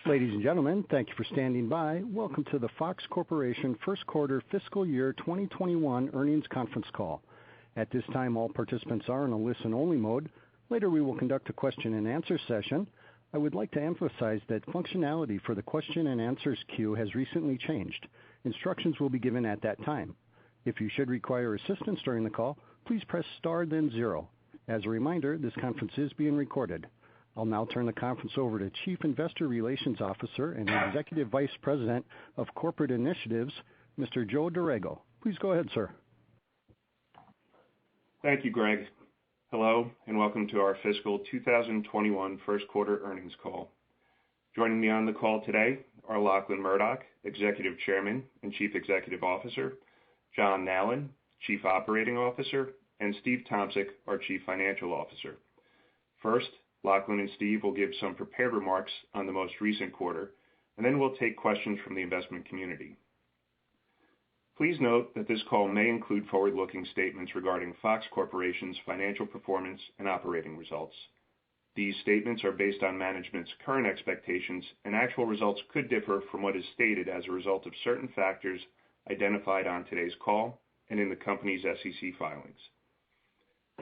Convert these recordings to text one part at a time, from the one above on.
Ladies and gentlemen, thank you for standing by. Welcome to the Fox Corporation First Quarter Fiscal Year 2021 Earnings Conference Call. At this time, all participants are in a listen-only mode. Later, we will conduct a question-and-answer session. I would like to emphasize that functionality for the question-and-answers queue has recently changed. Instructions will be given at that time. If you should require assistance during the call, please press star then 0. As a reminder, this conference is being recorded. I'll now turn the conference over to Chief Investor Relations Officer and Executive Vice President of Corporate Initiatives, Mr. Joe Dorrego. Please go ahead, sir. Thank you, Greg. Hello, and welcome to our fiscal 2021 first quarter earnings call. Joining me on the call today are Lachlan Murdoch, Executive Chairman and Chief Executive Officer, John Nallen, Chief Operating Officer, and Steve Tomsic, our Chief Financial Officer. First, Lachlan and Steve will give some prepared remarks on the most recent quarter, and then we'll take questions from the investment community. Please note that this call may include forward-looking statements regarding Fox Corporation's financial performance and operating results. These statements are based on management's current expectations, and actual results could differ from what is stated as a result of certain factors identified on today's call and in the company's SEC filings.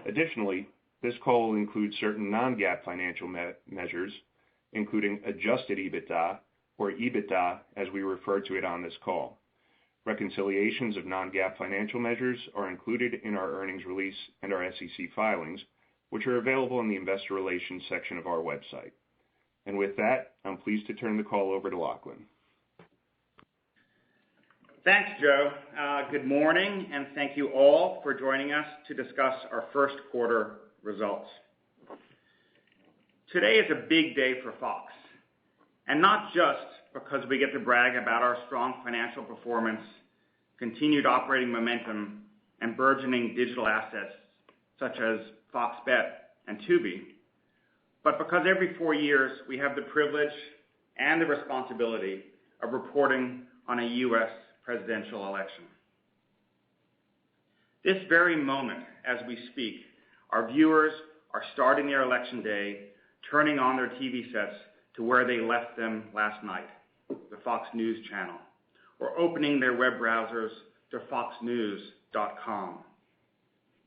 Additionally, this call will include certain non-GAAP financial measures, including adjusted EBITDA, or EBITDA as we refer to it on this call. Reconciliations of non-GAAP financial measures are included in our earnings release and our SEC filings, which are available in the Investor Relations section of our website. And with that, I'm pleased to turn the call over to Lachlan. Thanks, Joe. Good morning, and thank you all for joining us to discuss our first quarter results. Today is a big day for Fox, and not just because we get to brag about our strong financial performance, continued operating momentum, and burgeoning digital assets such as Fox Bet and Tubi, but because every 4 years we have the privilege and the responsibility of reporting on a U.S. presidential election. This very moment, as we speak, our viewers are starting their election day, turning on their TV sets to where they left them last night, the Fox News channel, or opening their web browsers to foxnews.com,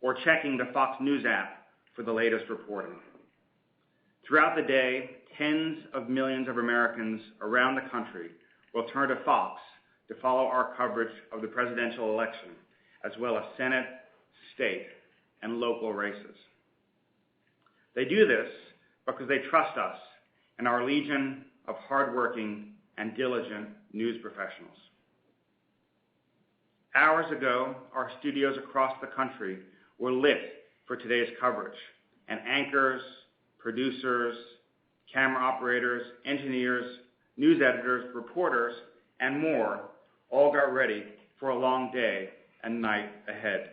or checking the Fox News app for the latest reporting. Throughout the day, tens of millions of Americans around the country will turn to Fox to follow our coverage of the presidential election, as well as Senate, state, and local races. They do this because they trust us and our legion of hardworking and diligent news professionals. Hours ago, our studios across the country were lit for today's coverage, and anchors, producers, camera operators, engineers, news editors, reporters, and more all got ready for a long day and night ahead.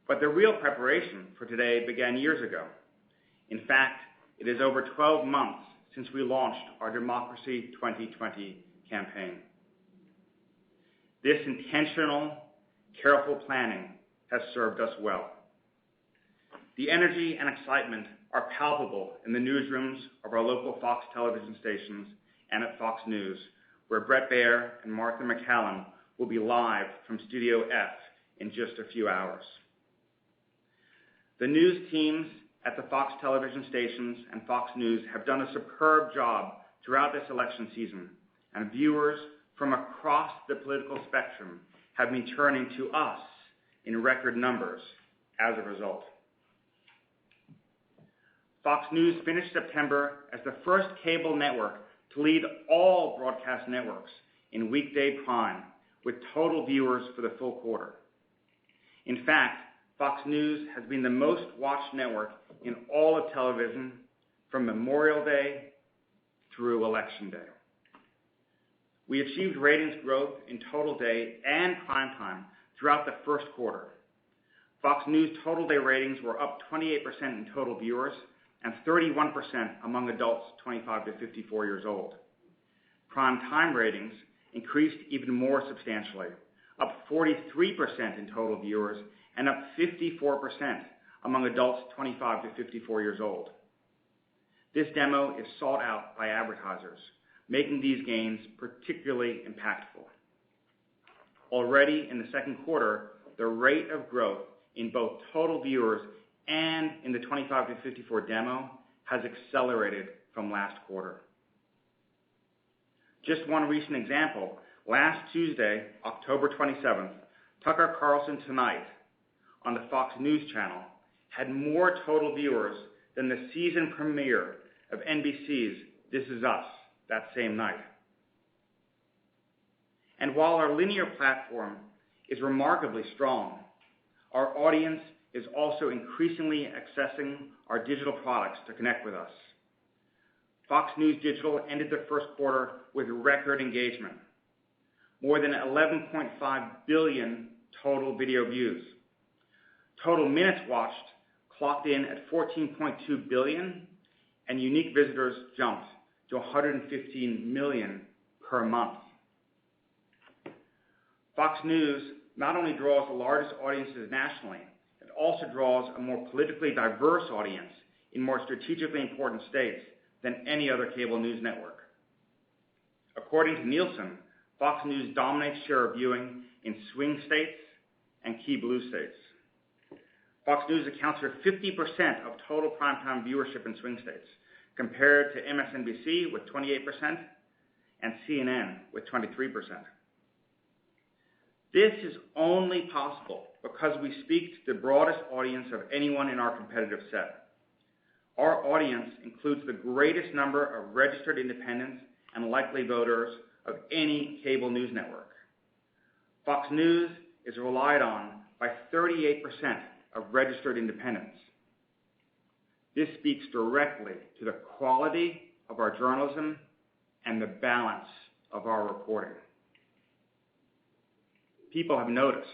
But the real preparation for today began years ago. In fact, it is over 12 months since we launched our Democracy 2020 campaign. This intentional, careful planning has served us well. The energy and excitement are palpable in the newsrooms of our local Fox television stations and at Fox News, where Brett Baer and Martha McCallum will be live from Studio F in just a few hours. The news teams at the Fox television stations and Fox News have done a superb job throughout this election season, and viewers from across the political spectrum have been turning to us in record numbers as a result. Fox News finished September as the first cable network to lead all broadcast networks in weekday prime with total viewers for the full quarter. In fact, Fox News has been the most watched network in all of television from Memorial Day through Election Day. We achieved ratings growth in total day and primetime throughout the first quarter. Fox News total day ratings were up 28% in total viewers and 31% among adults 25 to 54 years old. Prime time ratings increased even more substantially, up 43% in total viewers and up 54% among adults 25 to 54 years old. This demo is sought out by advertisers, making these gains particularly impactful. Already in the second quarter, the rate of growth in both total viewers and in the 25 to 54 demo has accelerated from last quarter. Just one recent example, last Tuesday, October 27th, Tucker Carlson Tonight on the Fox News channel had more total viewers than the season premiere of NBC's This Is Us that same night. And while our linear platform is remarkably strong, our audience is also increasingly accessing our digital products to connect with us. Fox News Digital ended the first quarter with record engagement, more than 11.5 billion total video views. Total minutes watched clocked in at 14.2 billion, and unique visitors jumped to 115 million per month. Fox News not only draws the largest audiences nationally, it also draws a more politically diverse audience in more strategically important states than any other cable news network. According to Nielsen, Fox News dominates share of viewing in swing states and key blue states. Fox News accounts for 50% of total primetime viewership in swing states, compared to MSNBC with 28% and CNN with 23%. This is only possible because we speak to the broadest audience of anyone in our competitive set. Our audience includes the greatest number of registered independents and likely voters of any cable news network. Fox News is relied on by 38% of registered independents. This speaks directly to the quality of our journalism and the balance of our reporting. People have noticed.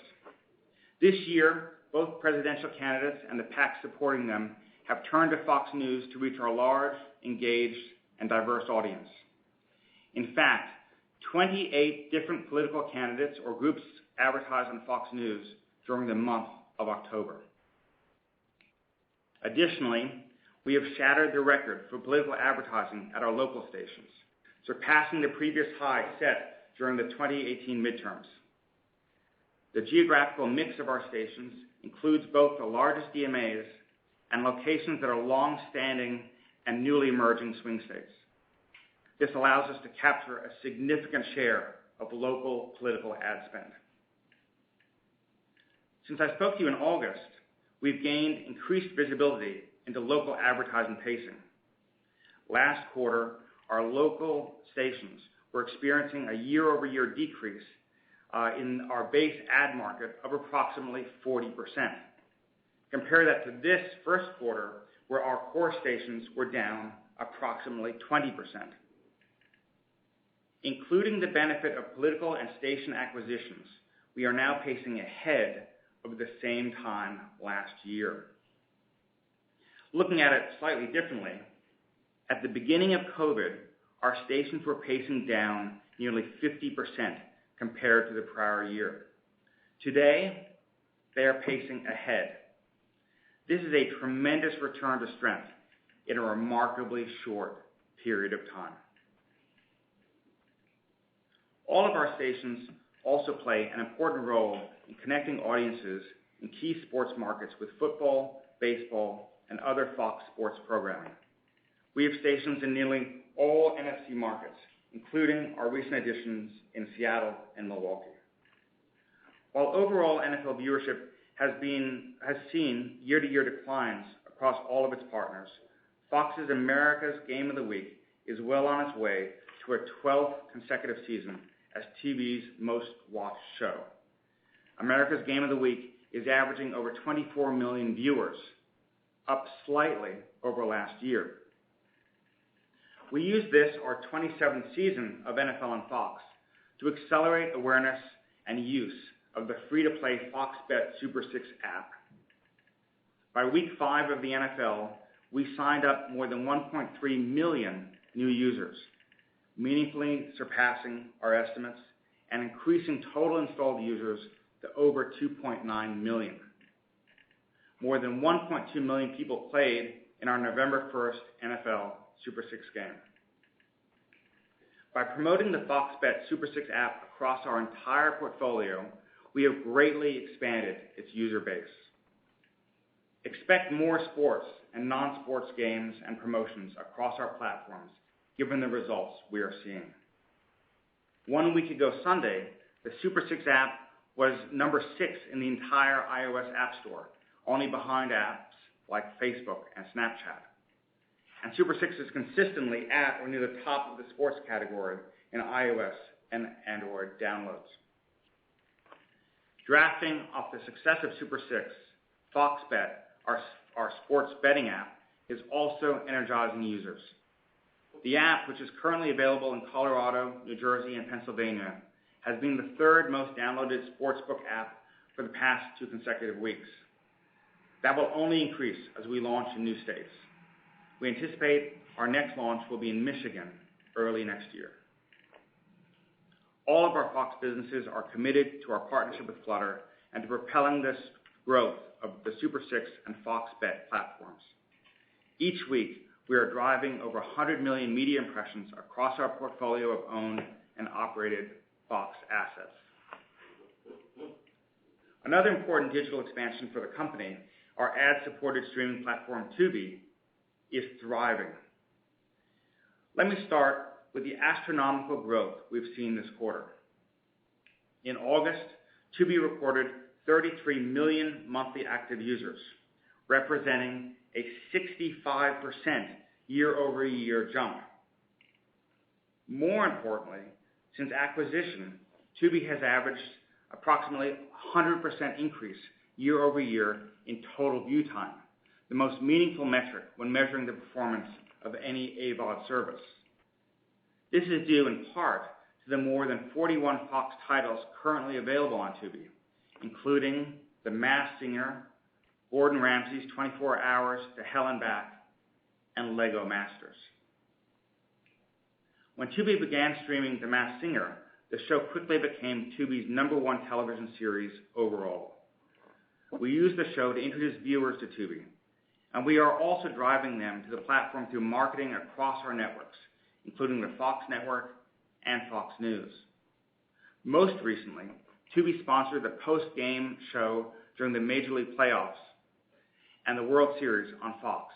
This year, both presidential candidates and the PAC supporting them have turned to Fox News to reach our large, engaged, and diverse audience. In fact, 28 different political candidates or groups advertised on Fox News during the month of October. Additionally, we have shattered the record for political advertising at our local stations, surpassing the previous high set during the 2018 midterms. The geographical mix of our stations includes both the largest DMAs and locations that are long-standing and newly emerging swing states. This allows us to capture a significant share of local political ad spend. Since I spoke to you in August, we've gained increased visibility into local advertising pacing. Last quarter, our local stations were experiencing a year-over-year decrease in our base ad market of approximately 40%. Compare that to this first quarter, where our core stations were down approximately 20%. Including the benefit of political and station acquisitions, we are now pacing ahead of the same time last year. Looking at it slightly differently, at the beginning of COVID, our stations were pacing down nearly 50% compared to the prior year. Today, they are pacing ahead. This is a tremendous return to strength in a remarkably short period of time. All of our stations also play an important role in connecting audiences in key sports markets with football, baseball, and other Fox Sports programming. We have stations in nearly all NFC markets, including our recent additions in Seattle and Milwaukee. While overall NFL viewership has seen year-to-year declines across all of its partners, Fox's America's Game of the Week is well on its way to a 12th consecutive season as TV's most watched show. America's Game of the Week is averaging over 24 million viewers, up slightly over last year. We use this, our 27th season of NFL on Fox, to accelerate awareness and use of the free-to-play Fox Bet Super 6 app. By week 5 of the NFL, we signed up more than 1.3 million new users, meaningfully surpassing our estimates and increasing total installed users to over 2.9 million. More than 1.2 million people played in our November 1st NFL Super 6 game. By promoting the Fox Bet Super 6 app across our entire portfolio, we have greatly expanded its user base. Expect more sports and non-sports games and promotions across our platforms, given the results we are seeing. 1 week ago Sunday, the Super 6 app was number 6 in the entire iOS App Store, only behind apps like Facebook and Snapchat. And Super 6 is consistently at or near the top of the sports category in iOS and Android downloads. Drafting off the success of Super 6, Fox Bet, our sports betting app, is also energizing users. The app, which is currently available in Colorado, New Jersey, and Pennsylvania, has been the 3rd most downloaded sportsbook app for the past 2 consecutive weeks. That will only increase as we launch in new states. We anticipate our next launch will be in Michigan early next year. All of our Fox businesses are committed to our partnership with Flutter and to propelling this growth of the Super 6 and Fox Bet platforms. Each week, we are driving over 100 million media impressions across our portfolio of owned and operated Fox assets. Another important digital expansion for the company, our ad-supported streaming platform Tubi, is thriving. Let me start with the astronomical growth we've seen this quarter. In August, Tubi recorded 33 million monthly active users, representing a 65% year-over-year jump. More importantly, since acquisition, Tubi has averaged approximately 100% increase year-over-year in total view time, the most meaningful metric when measuring the performance of any AVOD service. This is due in part to the more than 41 Fox titles currently available on Tubi, including The Masked Singer, Gordon Ramsay's 24 Hours to Hell and Back, and Lego Masters. When Tubi began streaming The Masked Singer, the show quickly became Tubi's #1 television series overall. We used the show to introduce viewers to Tubi, and we are also driving them to the platform through marketing across our networks, including the Fox Network and Fox News. Most recently, Tubi sponsored the post-game show during the Major League playoffs and the World Series on Fox.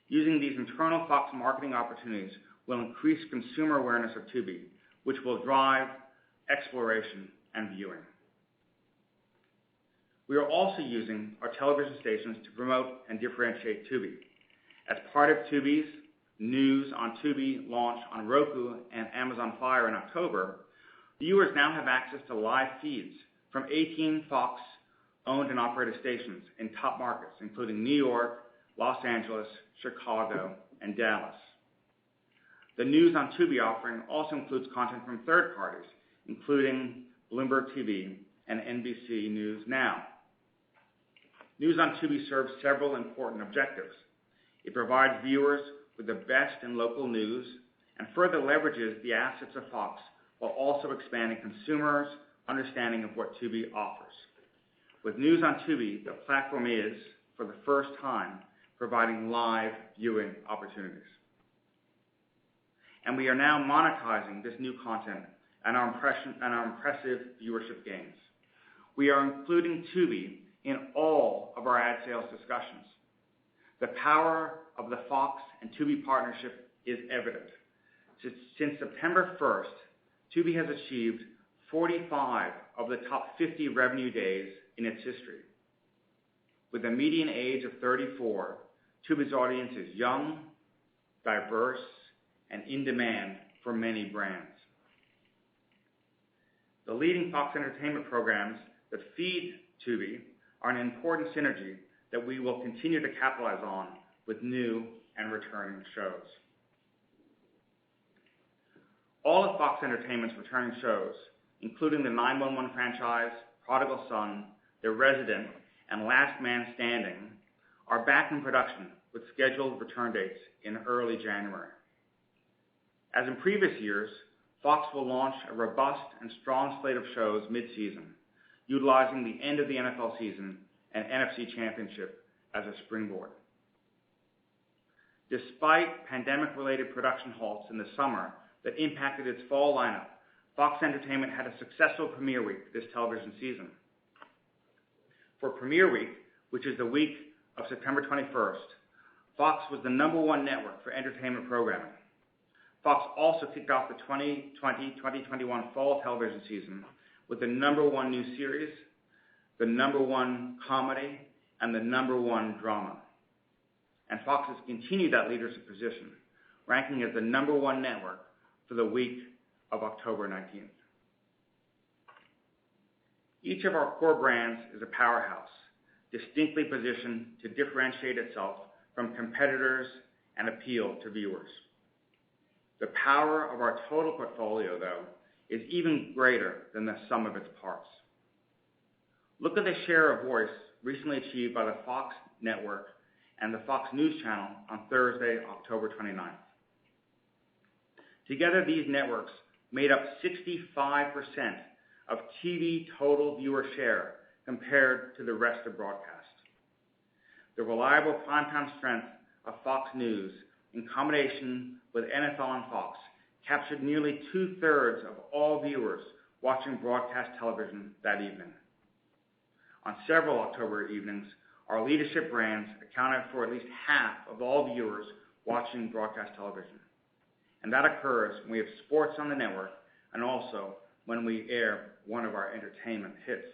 Using these internal Fox marketing opportunities will increase consumer awareness of Tubi, which will drive exploration and viewing. We are also using our television stations to promote and differentiate Tubi. As part of Tubi's News on Tubi launch on Roku and Amazon Fire in October, viewers now have access to live feeds from 18 Fox owned and operated stations in top markets, including New York, Los Angeles, Chicago, and Dallas. The News on Tubi offering also includes content from third parties, including Bloomberg TV and NBC News Now. News on Tubi serves several important objectives. It provides viewers with the best in local news and further leverages the assets of Fox while also expanding consumers' understanding of what Tubi offers. With News on Tubi, the platform is, for the first time, providing live viewing opportunities. And we are now monetizing this new content and our impressive viewership gains. We are including Tubi in all of our ad sales discussions. The power of the Fox and Tubi partnership is evident. Since September 1st, Tubi has achieved 45 of the top 50 revenue days in its history. With a median age of 34, Tubi's audience is young, diverse, and in demand for many brands. The leading Fox Entertainment programs that feed Tubi are an important synergy that we will continue to capitalize on with new and returning shows. All of Fox Entertainment's returning shows, including the 911 franchise, Prodigal Son, The Resident, and Last Man Standing, are back in production with scheduled return dates in early January. As in previous years, Fox will launch a robust and strong slate of shows mid-season, utilizing the end of the NFL season and NFC Championship as a springboard. Despite pandemic-related production halts in the summer that impacted its fall lineup, Fox Entertainment had a successful premiere week this television season. For Premiere Week, which is the week of September 21st, Fox was the #1 network for entertainment programming. Fox also kicked off the 2020-2021 fall television season with the #1 new series, the #1 comedy, and the #1 drama. And Fox has continued that leadership position, ranking as the #1 network for the week of October 19th. Each of our core brands is a powerhouse, distinctly positioned to differentiate itself from competitors and appeal to viewers. The power of our total portfolio, though, is even greater than the sum of its parts. Look at the share of voice recently achieved by the Fox network and the Fox News Channel on Thursday, October 29th. Together, these networks made up 65% of TV total viewer share compared to the rest of broadcast. The reliable primetime strength of Fox News, in combination with NFL on Fox, captured nearly 2/3 of all viewers watching broadcast television that evening. On several October evenings, our leadership brands accounted for at least half of all viewers watching broadcast television. And that occurs when we have sports on the network and also when we air one of our entertainment hits.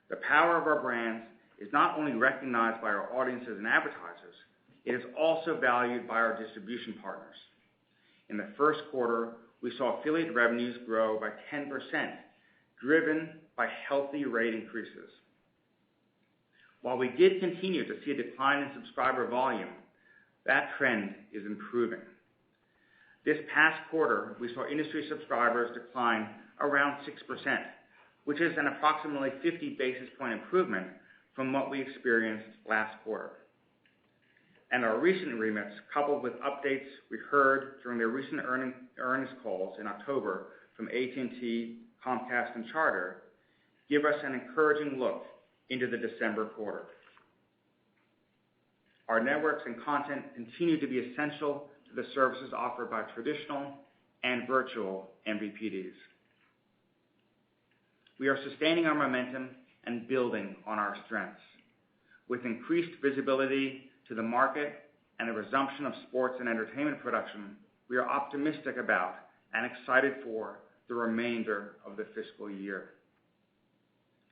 The power of our brands is not only recognized by our audiences and advertisers, it is also valued by our distribution partners. In the first quarter, we saw affiliate revenues grow by 10%, driven by healthy rate increases. While we did continue to see a decline in subscriber volume, that trend is improving. This past quarter, we saw industry subscribers decline around 6%, which is an approximately 50 basis point improvement from what we experienced last quarter. And our recent remix, coupled with updates we heard during their recent earnings calls in October from AT&T, Comcast, and Charter, give us an encouraging look into the December quarter. Our networks and content continue to be essential to the services offered by traditional and virtual MVPDs. We are sustaining our momentum and building on our strengths. With increased visibility to the market and the resumption of sports and entertainment production, we are optimistic about and excited for the remainder of the fiscal year.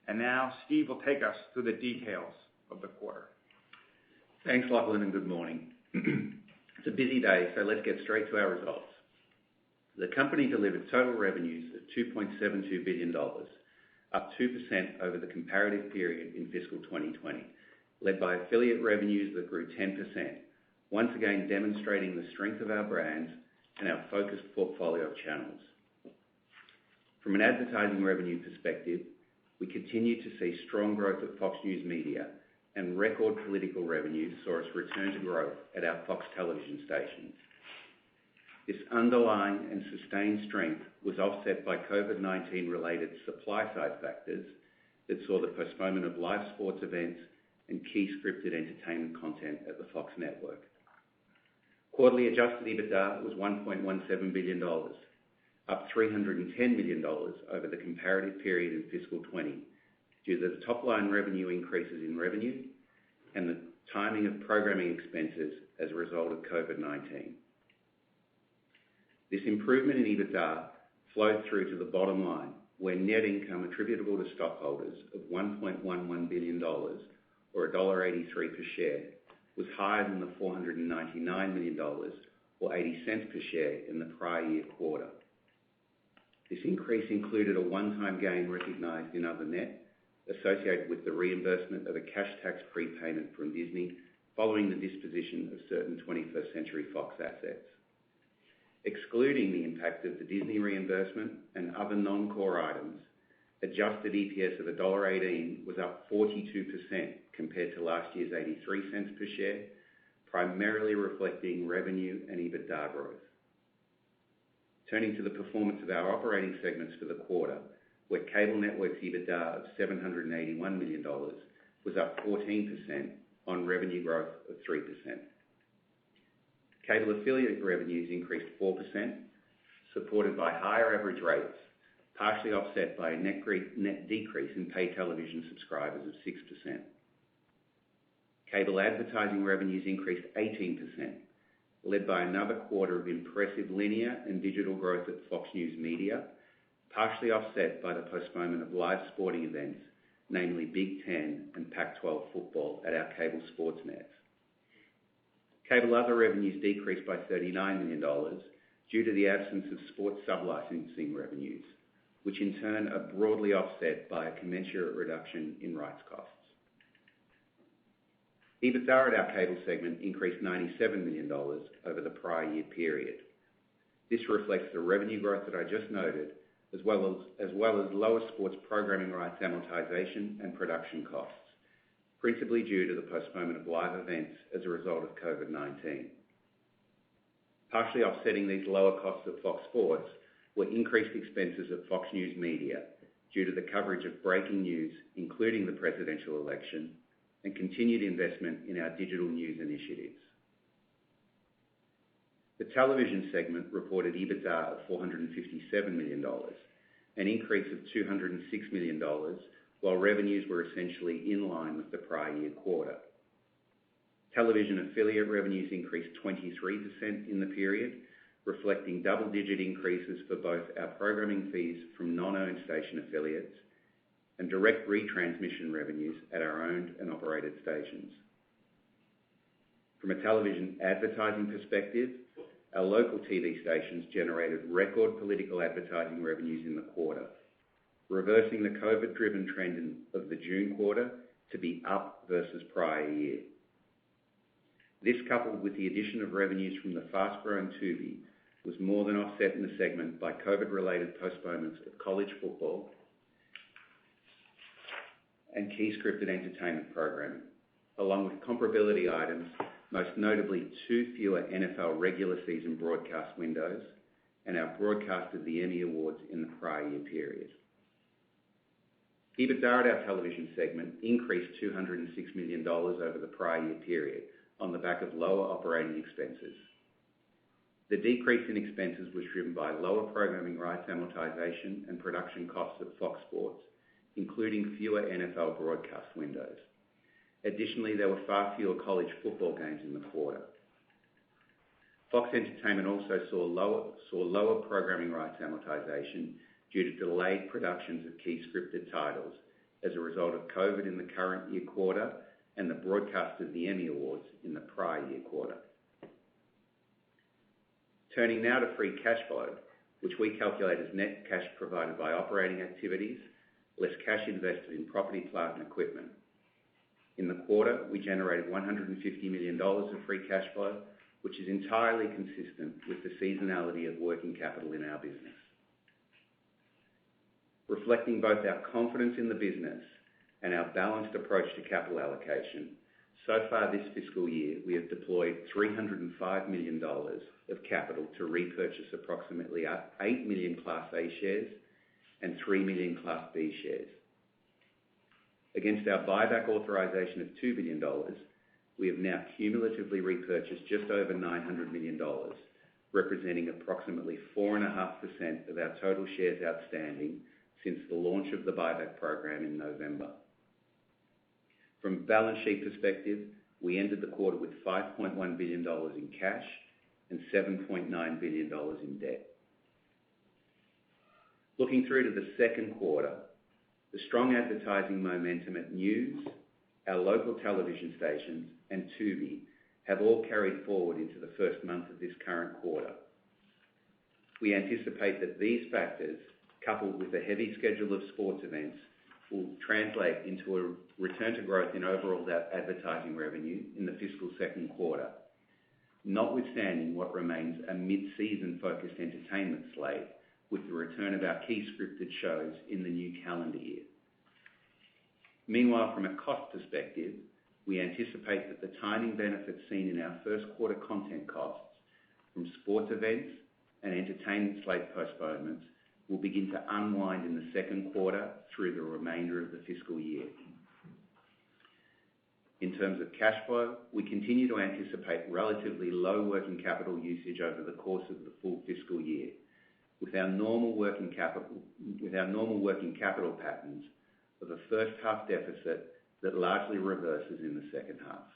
And now Steve will take us through the details of the quarter. Thanks, Lachlan, and good morning. It's a busy day, so let's get straight to our results. The company delivered total revenues of $2.72 billion, up 2% over the comparative period in fiscal 2020, led by affiliate revenues that grew 10%, once again demonstrating the strength of our brands and our focused portfolio of channels. From an advertising revenue perspective, we continue to see strong growth at Fox News Media, and record political revenues saw us return to growth at our Fox television stations. This underlying and sustained strength was offset by COVID-19 related supply side factors that saw the postponement of live sports events and key scripted entertainment content at the Fox network. Quarterly adjusted EBITDA was $1.17 billion, up $310 million over the comparative period in fiscal 20, due to the top line revenue increases in revenue and the timing of programming expenses as a result of COVID-19. This improvement in EBITDA flowed through to the bottom line, where net income attributable to stockholders of $1.11 billion, or $1.83 per share, was higher than the $499 million, or 80 cents per share in the prior year quarter. This increase included a one-time gain recognized in other net, associated with the reimbursement of a cash tax prepayment from Disney following the disposition of certain 21st Century Fox assets. Excluding the impact of the Disney reimbursement and other non-core items, adjusted EPS of $1.18 was up 42% compared to last year's 83 cents per share, primarily reflecting revenue and EBITDA growth. Turning to the performance of our operating segments for the quarter, where Cable Networks EBITDA of $781 million was up 14% on revenue growth of 3%. Cable affiliate revenues increased 4%, supported by higher average rates, partially offset by a net decrease in pay television subscribers of 6%. Cable advertising revenues increased 18%, led by another quarter of impressive linear and digital growth at Fox News Media, partially offset by the postponement of live sporting events, namely Big Ten and Pac-12 football at our cable sports nets. Cable other revenues decreased by $39 million due to the absence of sports sub-licensing revenues, which in turn are broadly offset by a commensurate reduction in rights costs. EBITDA at our cable segment increased $97 million over the prior year period. This reflects the revenue growth that I just noted, as well as lower sports programming rights amortization and production costs, principally due to the postponement of live events as a result of COVID-19. Partially offsetting these lower costs at Fox Sports were increased expenses at Fox News Media due to the coverage of breaking news, including the presidential election, and continued investment in our digital news initiatives. The television segment reported EBITDA of $457 million, an increase of $206 million, while revenues were essentially in line with the prior year quarter. Television affiliate revenues increased 23% in the period, reflecting double-digit increases for both our programming fees from non-owned station affiliates and direct retransmission revenues at our owned and operated stations. From a television advertising perspective, our local TV stations generated record political advertising revenues in the quarter, reversing the COVID-driven trend of the June quarter to be up versus prior year. This, coupled with the addition of revenues from the fast-growing Tubi, was more than offset in the segment by COVID-related postponements of college football and key scripted entertainment programming, along with comparability items, most notably 2 fewer NFL regular season broadcast windows and our broadcast of the Emmy Awards in the prior year period. EBITDA at our television segment increased $206 million over the prior year period on the back of lower operating expenses. The decrease in expenses was driven by lower programming rights amortization and production costs at Fox Sports, including fewer NFL broadcast windows. Additionally, there were far fewer college football games in the quarter. Fox Entertainment also saw lower programming rights amortization due to delayed productions of key scripted titles as a result of COVID in the current year quarter and the broadcast of the Emmy Awards in the prior year quarter. Turning now to free cash flow, which we calculate as net cash provided by operating activities, less cash invested in property, plant, and equipment. In the quarter, we generated $150 million of free cash flow, which is entirely consistent with the seasonality of working capital in our business. Reflecting both our confidence in the business and our balanced approach to capital allocation, so far this fiscal year, we have deployed $305 million of capital to repurchase approximately 8 million Class A shares and 3 million Class B shares. Against our buyback authorization of $2 billion, we have now cumulatively repurchased just over $900 million, representing approximately 4.5% of our total shares outstanding since the launch of the buyback program in November. From a balance sheet perspective, we ended the quarter with $5.1 billion in cash and $7.9 billion in debt. Looking through to the second quarter, the strong advertising momentum at News, our local television stations, and Tubi have all carried forward into the first month of this current quarter. We anticipate that these factors, coupled with a heavy schedule of sports events, will translate into a return to growth in overall advertising revenue in the fiscal second quarter, notwithstanding what remains a mid-season focused entertainment slate with the return of our key scripted shows in the new calendar year. Meanwhile, from a cost perspective, we anticipate that the timing benefits seen in our first quarter content costs from sports events and entertainment slate postponements will begin to unwind in the second quarter through the remainder of the fiscal year. In terms of cash flow, we continue to anticipate relatively low working capital usage over the course of the full fiscal year, with our normal working capital patterns of a first half deficit that largely reverses in the second half.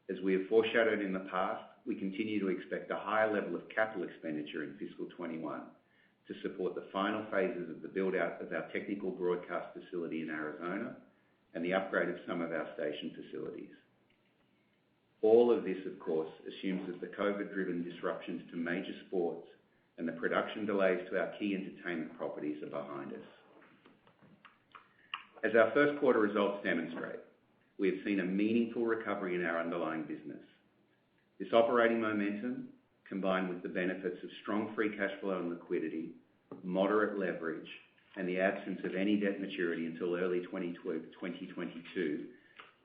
As we have foreshadowed in the past, we continue to expect a higher level of capital expenditure in fiscal 21 to support the final phases of the build-out of our technical broadcast facility in Arizona and the upgrade of some of our station facilities. All of this, of course, assumes that the COVID-driven disruptions to major sports and the production delays to our key entertainment properties are behind us. As our first quarter results demonstrate, we have seen a meaningful recovery in our underlying business. This operating momentum, combined with the benefits of strong free cash flow and liquidity, moderate leverage, and the absence of any debt maturity until early 2022,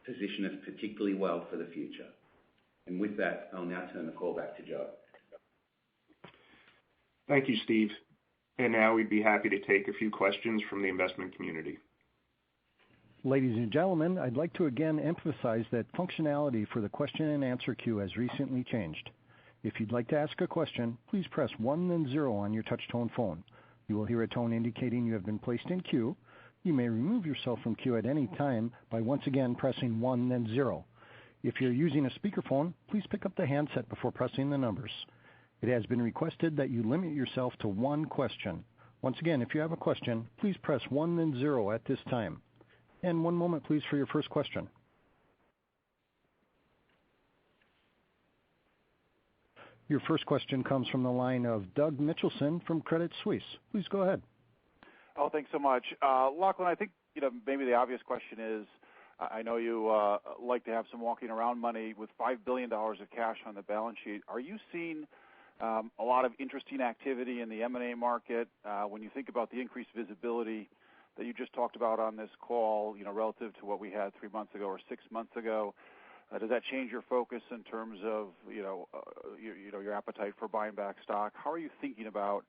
position us particularly well for the future. And with that, I'll now turn the call back to Joe. Thank you, Steve. And now we'd be happy to take a few questions from the investment community. Ladies and gentlemen, I'd like to again emphasize that functionality for the question and answer queue has recently changed. If you'd like to ask a question, please press 1 then 0 on your touch-tone phone. You will hear a tone indicating you have been placed in queue. You may remove yourself from queue at any time by once again pressing 1 then 0. If you're using a speakerphone, please pick up the handset before pressing the numbers. It has been requested that you limit yourself to one question. Once again, if you have a question, please press 1 then 0 at this time. And one moment, please, for your first question. Your first question comes from the line of Doug Mitchelson from Credit Suisse. Please go ahead. Oh, thanks so much. Lachlan, I think maybe the obvious question is, I know you like to have some walking around money with $5 billion of cash on the balance sheet. Are you seeing a lot of interesting activity in the M&A market when you think about the increased visibility that you just talked about on this call, relative to what we had 3 months ago or 6 months ago? Does that change your focus in terms of, your appetite for buying back stock? How are you thinking about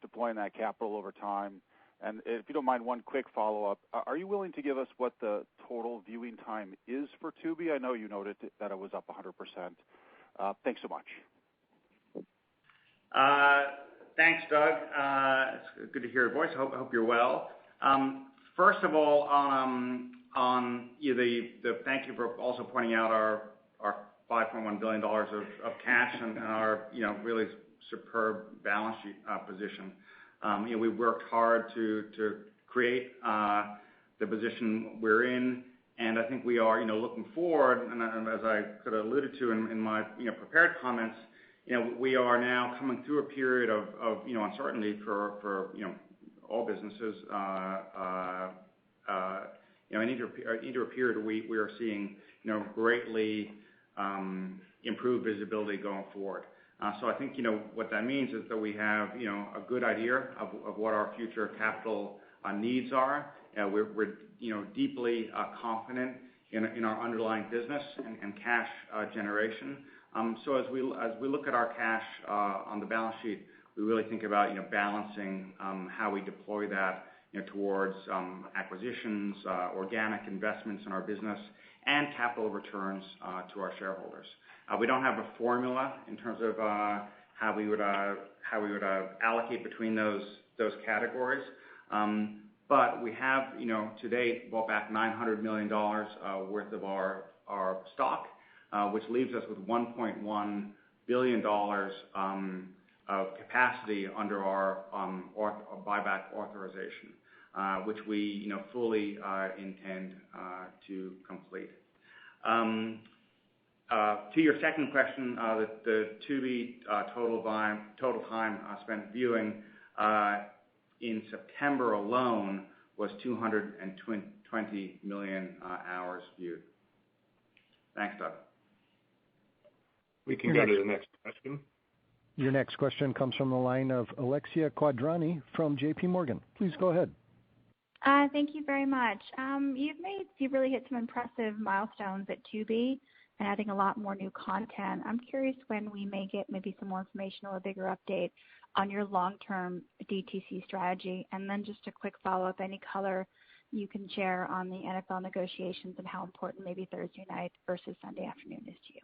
deploying that capital over time? And if you don't mind, one quick follow-up. Are you willing to give us what the total viewing time is for Tubi? I know you noted that it was up 100%. Thanks so much. Thanks, Doug. It's good to hear your voice. I hope you're well. First of all, thank you for also pointing out our $5.1 billion of cash and our really superb balance sheet position. We worked hard to create the position we're in, and I think we are looking forward. And as I could have alluded to in my prepared comments, we are now coming through a period of uncertainty for all businesses. Into a period we are seeing greatly improved visibility going forward. So I think what that means is that we have a good idea of what our future capital needs are. We're deeply confident in our underlying business and cash generation. So as we look at our cash on the balance sheet, we really think about balancing how we deploy that towards acquisitions, organic investments in our business, and capital returns to our shareholders. We don't have a formula in terms of how we would allocate between those categories, but we have to date bought back $900 million worth of our stock, which leaves us with $1.1 billion of capacity under our buyback authorization, which we fully intend to complete. To your second question, the Tubi total time spent viewing in September alone was 220 million hours viewed. Thanks, Doug. We can go to the next question. Your next question comes from the line of Alexia Quadrani from JP Morgan. Please go ahead. Thank you very much. You've really hit some impressive milestones at Tubi and adding a lot more new content. I'm curious when we may get maybe some more information or a bigger update on your long-term DTC strategy. And then just a quick follow-up, any color you can share on the NFL negotiations and how important maybe Thursday night versus Sunday afternoon is to you.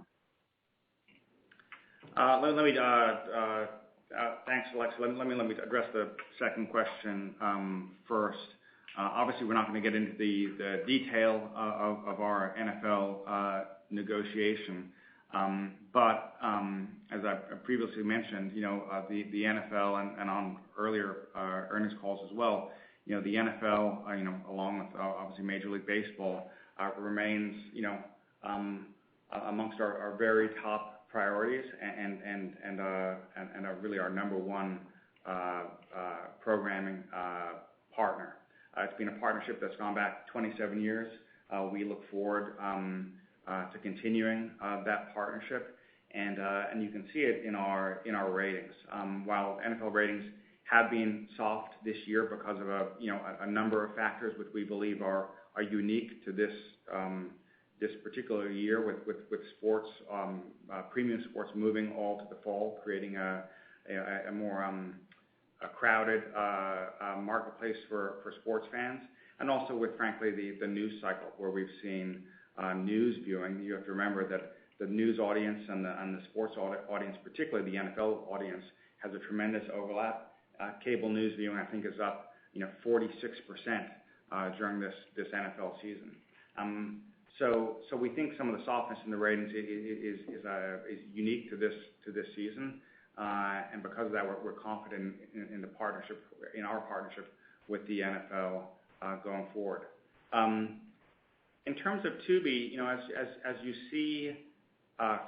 Thanks, Alexa. Let me address the second question first. Obviously, we're not going to get into the detail of our NFL negotiation, but as I previously mentioned, the NFL and on earlier earnings calls as well, the NFL, along with obviously Major League Baseball, remains, amongst our very top priorities and are really our number one programming partner. It's been a partnership that's gone back 27 years. We look forward to continuing that partnership, and you can see it in our ratings. While NFL ratings have been soft this year because of a number of factors which we believe are unique to this particular year with sports, premium sports moving all to the fall, creating a more crowded marketplace for sports fans, and also with, frankly, the news cycle where we've seen news viewing. You have to remember that the news audience and the sports audience, particularly the NFL audience, has a tremendous overlap. Cable news viewing, I think, is up 46% during this NFL season. So we think some of the softness in the ratings is unique to this season, and because of that, we're confident in our partnership with the NFL going forward. In terms of Tubi, as you see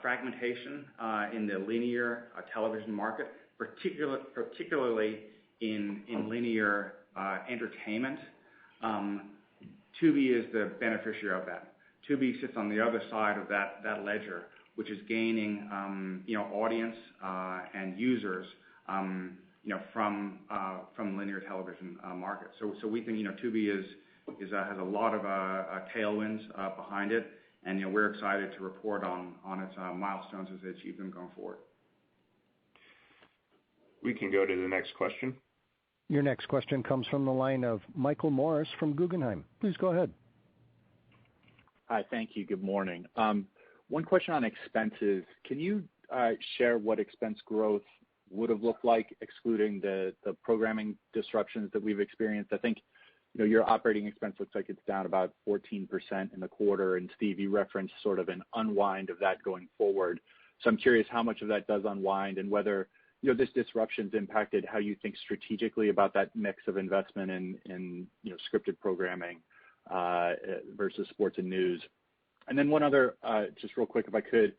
fragmentation in the linear television market, particularly in linear entertainment, Tubi is the beneficiary of that. Tubi sits on the other side of that ledger, which is gaining audience and users from linear television market. So we think Tubi has a lot of tailwinds behind it, and we're excited to report on its milestones as they achieve them going forward. We can go to the next question. Your next question comes from the line of Michael Morris from Guggenheim. Please go ahead. Hi, thank you. Good morning. One question on expenses. Can you share what expense growth would have looked like excluding the programming disruptions that we've experienced? I think your operating expense looks like it's down about 14% in the quarter, and Steve, you referenced sort of an unwind of that going forward. So I'm curious how much of that does unwind and whether this disruption's impacted how you think strategically about that mix of investment in scripted programming versus sports and news. And then one other, just real quick if I could,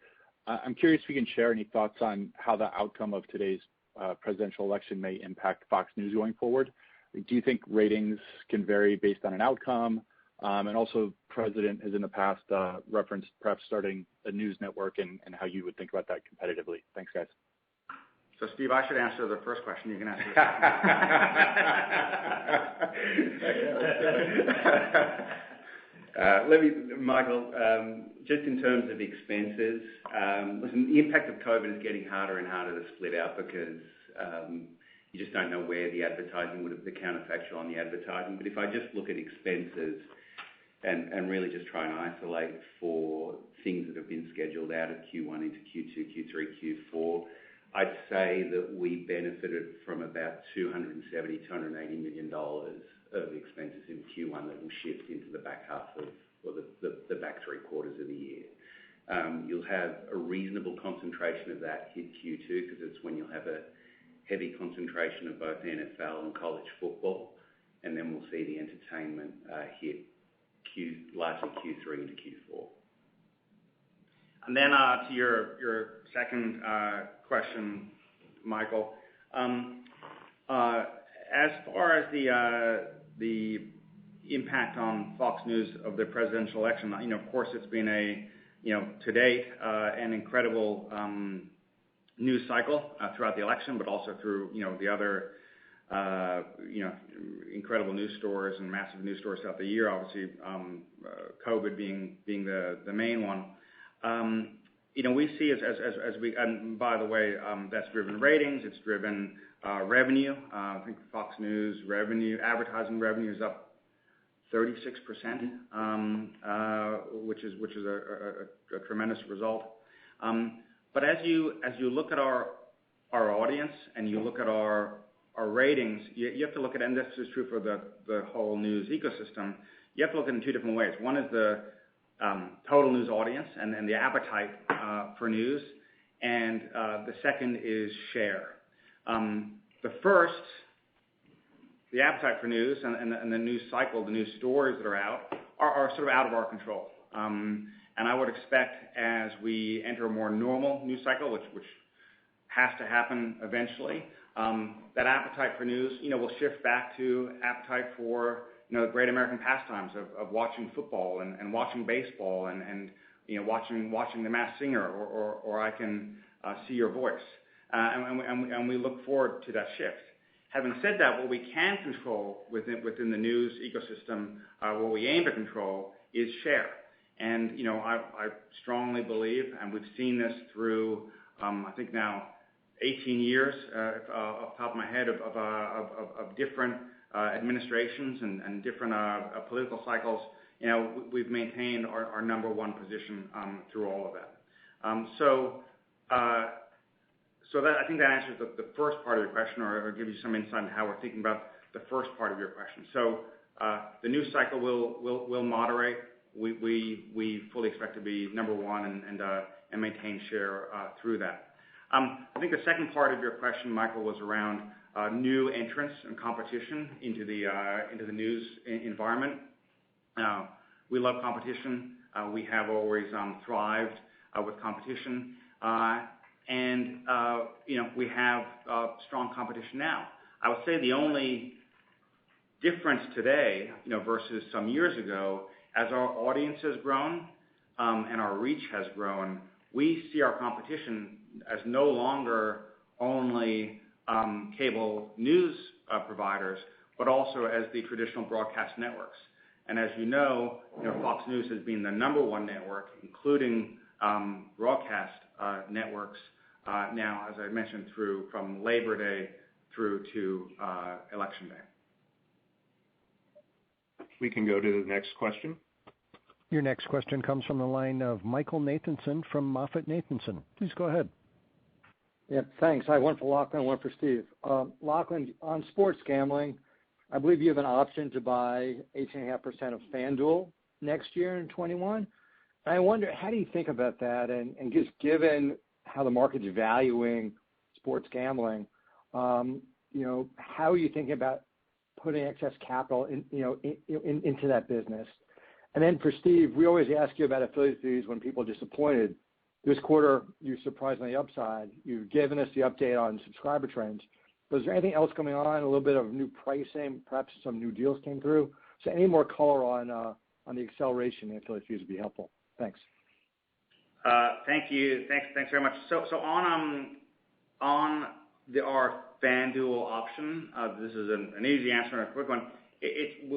I'm curious if you can share any thoughts on how the outcome of today's presidential election may impact Fox News going forward. Do you think ratings can vary based on an outcome? And also, President has in the past referenced perhaps starting a news network and how you would think about that competitively. Thanks, guys. So, Steve, I should answer the first question. You can answer the second. Michael, just in terms of expenses, listen, the impact of COVID is getting harder and harder to split out because you just don't know where the advertising would have, the counterfactual on the advertising. But if I just look at expenses and really just try and isolate for things that have been scheduled out of Q1 into Q2, Q3, Q4, I'd say that we benefited from about $280 million of expenses in Q1 that will shift into the back half of, or the back three quarters of the year. You'll have a reasonable concentration of that hit Q2 because it's when you'll have a heavy concentration of both NFL and college football, and then we'll see the entertainment hit largely Q3 into Q4. And then to your second question, Michael, as far as the impact on Fox News of the presidential election, of course, it's been to date an incredible news cycle throughout the election, but also through the other incredible news stories and massive news stories throughout the year. Obviously, COVID being the main one. We see as we, and by the way, that's driven ratings, it's driven revenue. I think Fox News revenue, advertising revenue is up 36%, which is a tremendous result. But as you look at our audience and you look at our ratings, you have to look at, and this is true for the whole news ecosystem, you have to look at it in two different ways. One is the total news audience and the appetite for news, and the second is share. The first, the appetite for news and the news cycle, the news stories that are out, are sort of out of our control. And I would expect as we enter a more normal news cycle, which has to happen eventually, that appetite for news, will shift back to appetite for, the great American pastimes of watching football and watching baseball and watching The Masked Singer or I Can See Your Voice. And we look forward to that shift. Having said that, what we can control within the news ecosystem, what we aim to control is share. And, I strongly believe, and we've seen this through, I think now 18 years, off the top of my head, of different administrations and different political cycles, we've maintained our number one position through all of that. So that, I think that answers the first part of your question, or gives you some insight into how we're thinking about the first part of your question. So the news cycle will moderate. We fully expect to be number one and maintain share through that. I think the second part of your question, Michael, was around new entrants and competition into the news environment. We love competition. We have always thrived with competition. And we have strong competition now. I would say the only difference today, versus some years ago, as our audience has grown and our reach has grown, we see our competition as no longer only cable news providers, but also as the traditional broadcast networks. And as you know, Fox News has been the number one network, including broadcast networks, now, as I mentioned, from Labor Day through to Election Day. We can go to the next question. Your next question comes from the line of Michael Nathanson from MoffettNathanson. Please go ahead. Yeah, thanks. I have one for Lachlan, one for Steve. Lachlan, on sports gambling, I believe you have an option to buy 8.5% of FanDuel next year in 21. I wonder, how do you think about that? And just given how the market's valuing sports gambling, how are you thinking about putting excess capital into that business? And then for Steve, we always ask you about affiliate fees when people are disappointed. This quarter, you surprised on the upside. You've given us the update on subscriber trends. But is there anything else going on? A little bit of new pricing, perhaps some new deals came through. So any more color on the acceleration in affiliate fees would be helpful. Thanks. Thank you. Thanks very much. So on our FanDuel option, this is an easy answer and a quick one.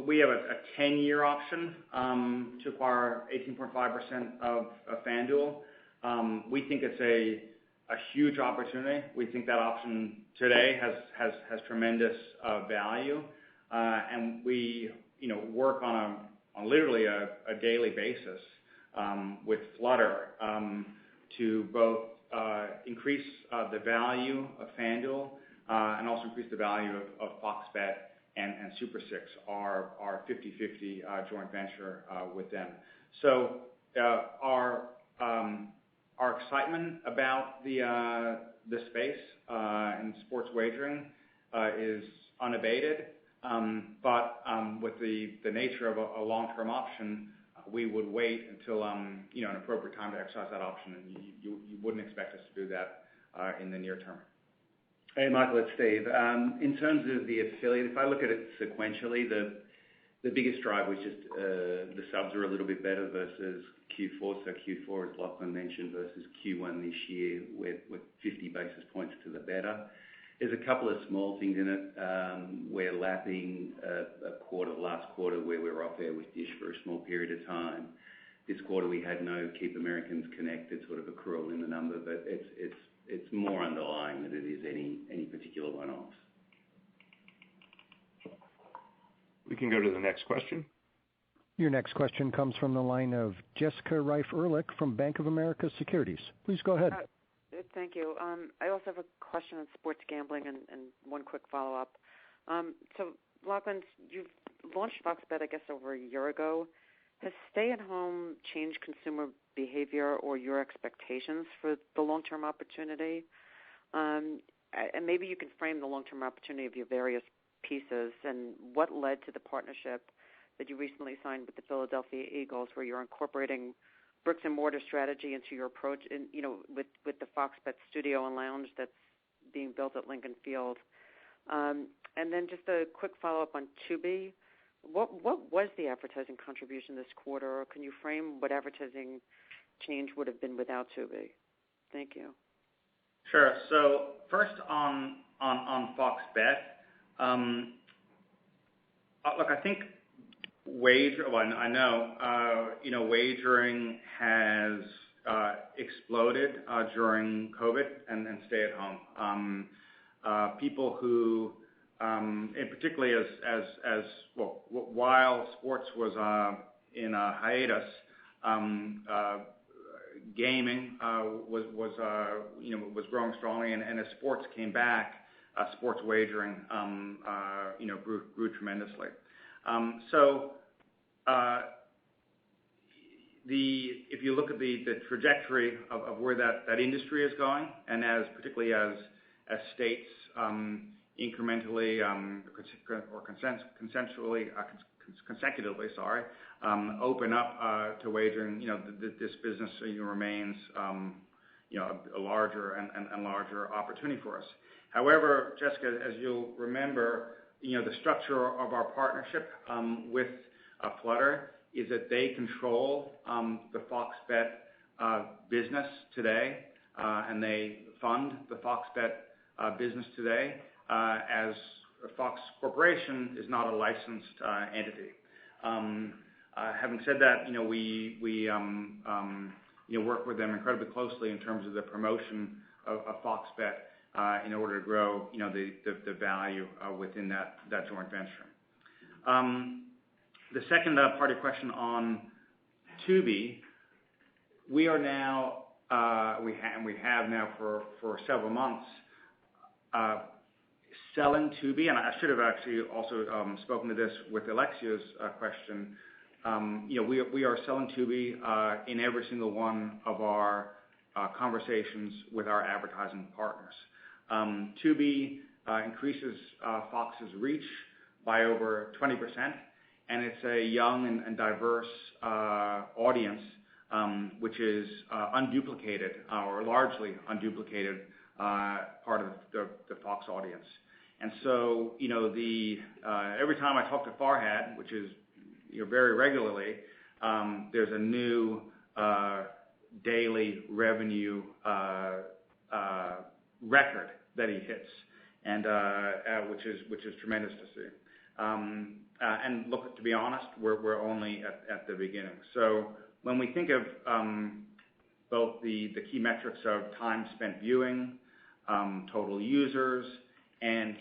We have a 10-year option to acquire 18.5% of FanDuel. We think it's a huge opportunity. We think that option today has tremendous value, and we work on literally a daily basis with Flutter to both increase the value of FanDuel and also increase the value of Fox Bet and Super 6, our 50-50 joint venture with them. So our excitement about the space in sports wagering is unabated, but with the nature of a long-term option, we would wait until an appropriate time to exercise that option, and you wouldn't expect us to do that in the near term. Hey, Michael, it's Steve. In terms of the affiliate, if I look at it sequentially, the biggest drive was just the subs are a little bit better versus Q4. So Q4, as Lachlan mentioned, versus Q1 this year with 50 basis points to the better. There's a couple of small things in it. We're lapping last quarter where we were off air with Dish for a small period of time. This quarter we had no Keep Americans Connected sort of accrual in the number, but it's more underlying than it is any particular one-offs. We can go to the next question. Your next question comes from the line of Jessica Reif-Ehrlich from Bank of America Securities. Please go ahead. Thank you. I also have a question on sports gambling and one quick follow-up. So, Lachlan, you've launched Fox Bet, I guess, over a year ago. Has stay-at-home changed consumer behavior or your expectations for the long-term opportunity? And maybe you can frame the long-term opportunity of your various pieces and what led to the partnership that you recently signed with the Philadelphia Eagles, where you're incorporating bricks and mortar strategy into your approach, with the Fox Bet studio and lounge that's being built at Lincoln Field. And then just a quick follow-up on Tubi. What was the advertising contribution this quarter, or can you frame what advertising change would have been without Tubi? Thank you. Sure. So first on Fox Bet, look, I think wagering has exploded during COVID and stay at home. People who, and particularly while sports was in a hiatus, gaming was growing strongly, and as sports came back, sports wagering grew tremendously. If you look at the trajectory of where that industry is going, and particularly as states incrementally or consecutively, open up to wagering, this business remains a larger and larger opportunity for us. However, Jessica, as you'll remember, the structure of our partnership with Flutter is that they control the Fox Bet business today, and they fund the Fox Bet business today, as Fox Corporation is not a licensed entity. Having said that, we work with them incredibly closely in terms of the promotion of Fox Bet in order to grow the value within that joint venture. The second part of your question on Tubi, we are now we have now for several months selling Tubi, and I should have actually also spoken to this with Alexia's question. We are selling Tubi in every single one of our conversations with our advertising partners. Tubi increases Fox's reach by over 20%, and it's a young and diverse audience, which is unduplicated or largely unduplicated part of the Fox audience. And so, every time I talk to Farhad, which is very regularly, there's a new daily revenue record that he hits, and which is tremendous to see. And look, to be honest, we're only at the beginning. So when we think of both the key metrics of time spent viewing, total users, and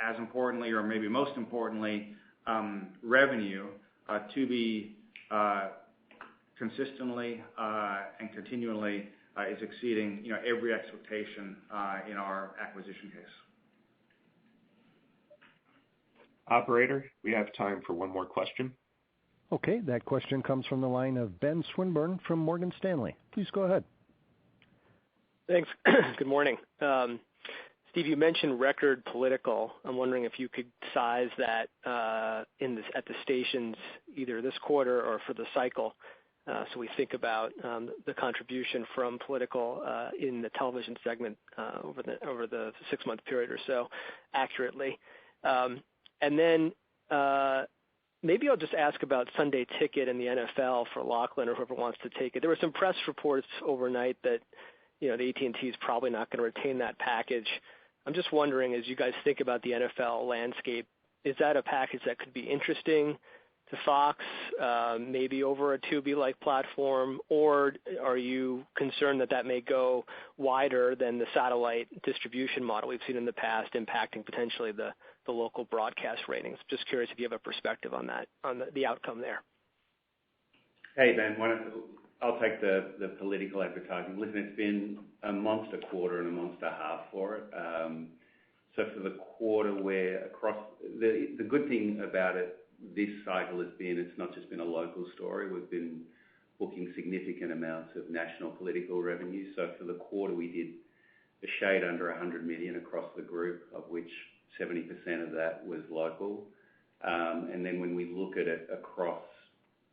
as importantly, or maybe most importantly, revenue, Tubi consistently and continually is exceeding every expectation in our acquisition case. Operator, we have time for one more question. Okay, that question comes from the line of Ben Swinburne from Morgan Stanley. Please go ahead. Thanks. Good morning. Steve, you mentioned record political. I'm wondering if you could size that at the stations either this quarter or for the cycle, so we think about the contribution from political in the television segment over the 6-month period or so accurately. And then maybe I'll just ask about Sunday Ticket and the NFL for Lachlan or whoever wants to take it. There were some press reports overnight that the AT&T is probably not going to retain that package. I'm just wondering, as you guys think about the NFL landscape, is that a package that could be interesting? to Fox, maybe over a Tubi-like platform, or are you concerned that may go wider than the satellite distribution model we've seen in the past, impacting potentially the local broadcast ratings? Just curious if you have a perspective on that, on the outcome there. Hey, Ben, I'll take the political advertising. Listen, it's been a monster quarter and a monster half for it. So for the quarter, where across the good thing about it this cycle has been it's not just been a local story. We've been booking significant amounts of national political revenue. So for the quarter, we did a shade under 100 million across the group, of which 70% of that was local. And then when we look at it across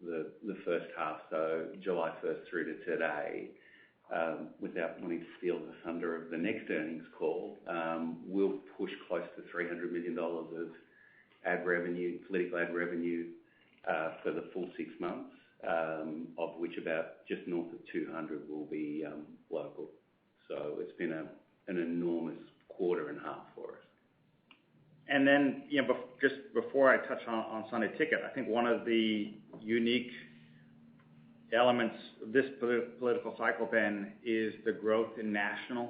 the first half, so July 1st through to today, without wanting to steal the thunder of the next earnings call, we'll push close to $300 million of ad revenue, political ad revenue, for the full 6 months, of which about just north of 200 will be local. So it's been an enormous quarter and a half for us. And then, just before I touch on Sunday Ticket, I think one of the unique elements of this political cycle, Ben, is the growth in national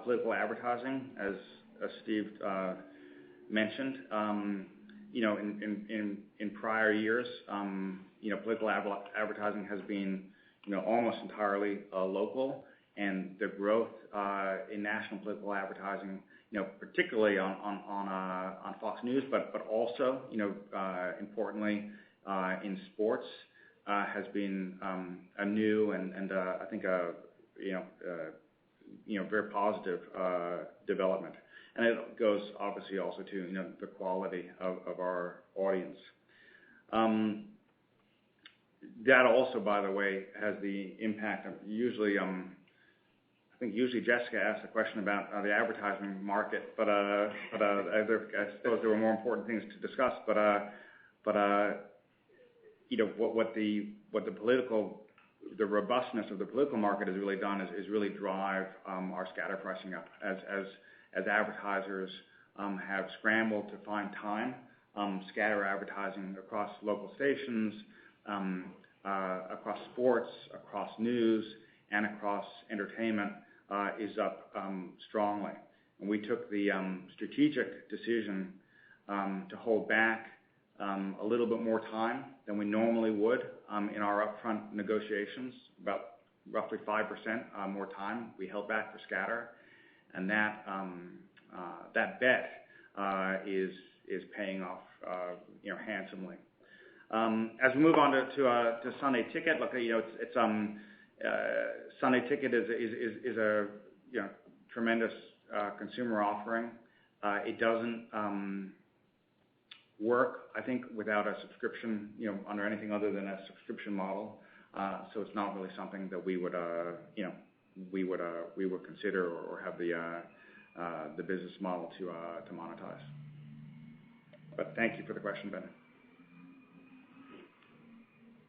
political advertising, as Steve mentioned. In prior years, political advertising has been, almost entirely local, and the growth in national political advertising, particularly on Fox News, but also, importantly, in sports, has been a new and I think a very positive development. And it goes obviously also to the quality of our audience. That also, by the way, has the impact of usually Jessica asked a question about the advertising market, but I suppose there were more important things to discuss. The robustness of the political market has really done is really drive our scatter pricing up as advertisers have scrambled to find time. Scatter advertising across local stations, across sports, across news, and across entertainment is up strongly. And we took the strategic decision to hold back a little bit more time than we normally would in our upfront negotiations, about roughly 5% more time we held back for scatter, and that bet is paying off handsomely. As we move on to Sunday Ticket, look, it's Sunday Ticket is a tremendous consumer offering. It doesn't work, I think, without a subscription, under anything other than a subscription model. So it's not really something that we would consider or have the business model to monetize. But thank you for the question, Ben.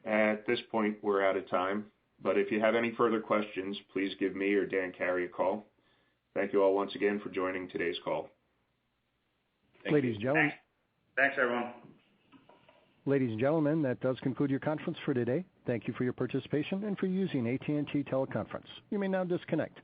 At this point, we're out of time. But if you have any further questions, please give me or Dan Carey a call. Thank you all once again for joining today's call. Ladies and gentlemen. Thanks, everyone. Ladies and gentlemen, that does conclude your conference for today. Thank you for your participation and for using AT&T Teleconference. You may now disconnect.